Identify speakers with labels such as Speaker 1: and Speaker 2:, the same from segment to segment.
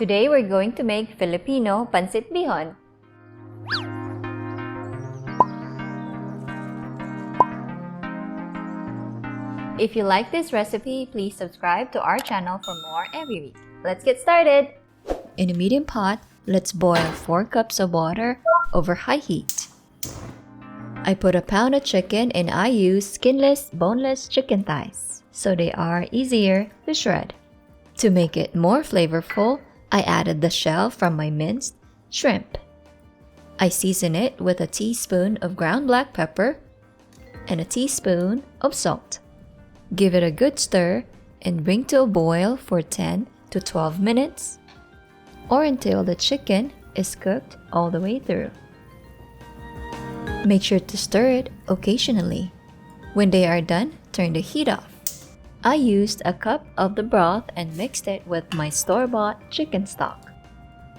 Speaker 1: Today we're going to make Filipino Pancit Bihon. If you like this recipe, please subscribe to our channel for more every week. Let's get started! In a medium pot, let's boil 4 cups of water over high heat. I put a pound of chicken and I use skinless, boneless chicken thighs, so they are easier to shred. To make it more flavorful, I added the shell from my minced shrimp. I season it with a teaspoon of ground black pepper and a teaspoon of salt. Give it a good stir and bring to a boil for 10 to 12 minutes or until the chicken is cooked all the way through. Make sure to stir it occasionally. When they are done, turn the heat off. I used a cup of the broth and mixed it with my store-bought chicken stock.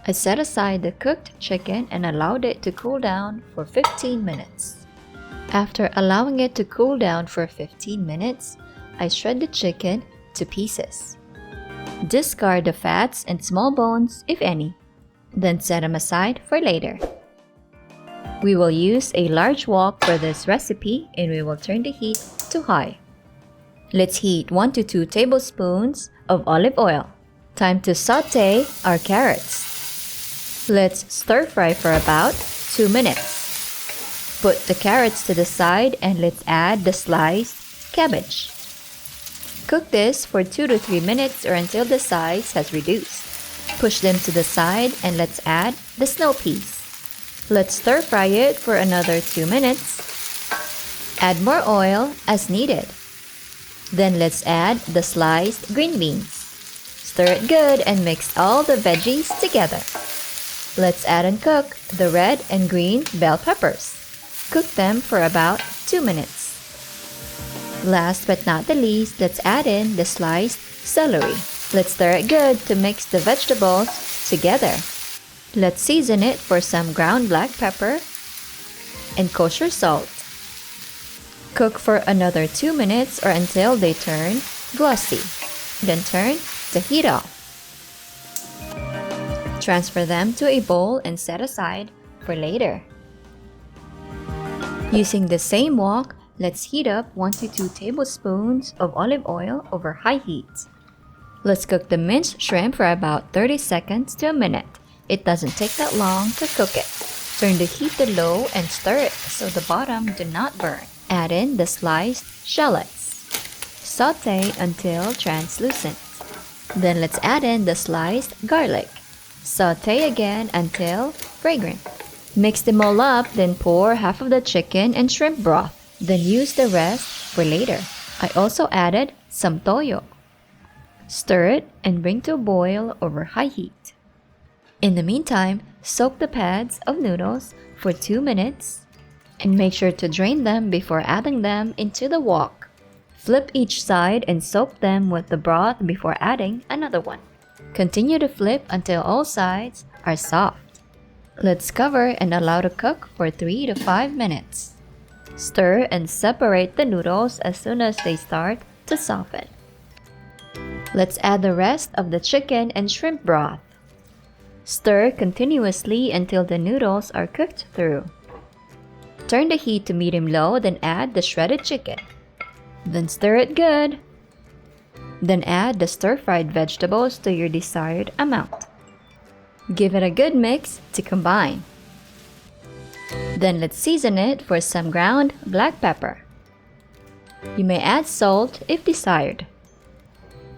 Speaker 1: I set aside the cooked chicken and allowed it to cool down for 15 minutes. After allowing it to cool down for 15 minutes, I shred the chicken to pieces. Discard the fats and small bones, if any. Then set them aside for later. We will use a large wok for this recipe and we will turn the heat to high. Let's heat 1 to 2 tablespoons of olive oil. Time to saute our carrots. Let's stir fry for about 2 minutes. Put the carrots to the side and let's add the sliced cabbage. Cook this for 2 to 3 minutes or until the size has reduced. Push them to the side and let's add the snow peas. Let's stir fry it for another 2 minutes. Add more oil as needed. Then let's add the sliced green beans. Stir it good and mix all the veggies together. Let's add and cook the red and green bell peppers. Cook them for about 2 minutes. Last but not the least, let's add in the sliced celery. Let's stir it good to mix the vegetables together. Let's season it for some ground black pepper and kosher salt. Cook for another 2 minutes or until they turn glossy. Then turn the heat off. Transfer them to a bowl and set aside for later. Using the same wok, let's heat up 1 to 2 tablespoons of olive oil over high heat. Let's cook the minced shrimp for about 30 seconds to a minute. It doesn't take that long to cook it. Turn the heat to low and stir it so the bottom do not burn. Add in the sliced shallots. Saute until translucent. Then let's add in the sliced garlic. Saute again until fragrant. Mix them all up, then pour half of the chicken and shrimp broth. Then use the rest for later. I also added some toyo. Stir it and bring to a boil over high heat. In the meantime, soak the pads of noodles for 2 minutes and make sure to drain them before adding them into the wok. Flip each side and soak them with the broth before adding another one. Continue to flip until all sides are soft. Let's cover and allow to cook for 3 to 5 minutes. Stir and separate the noodles as soon as they start to soften. Let's add the rest of the chicken and shrimp broth. Stir continuously until the noodles are cooked through. Turn the heat to medium-low, then add the shredded chicken. Then stir it good. Then add the stir-fried vegetables to your desired amount. Give it a good mix to combine. Then let's season it for some ground black pepper. You may add salt if desired.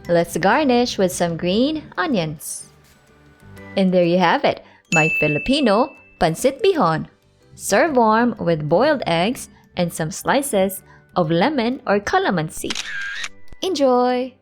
Speaker 1: Let's garnish with some green onions. And there you have it, my Filipino Pancit Bihon. Serve warm with boiled eggs and some slices of lemon or calamansi. Enjoy!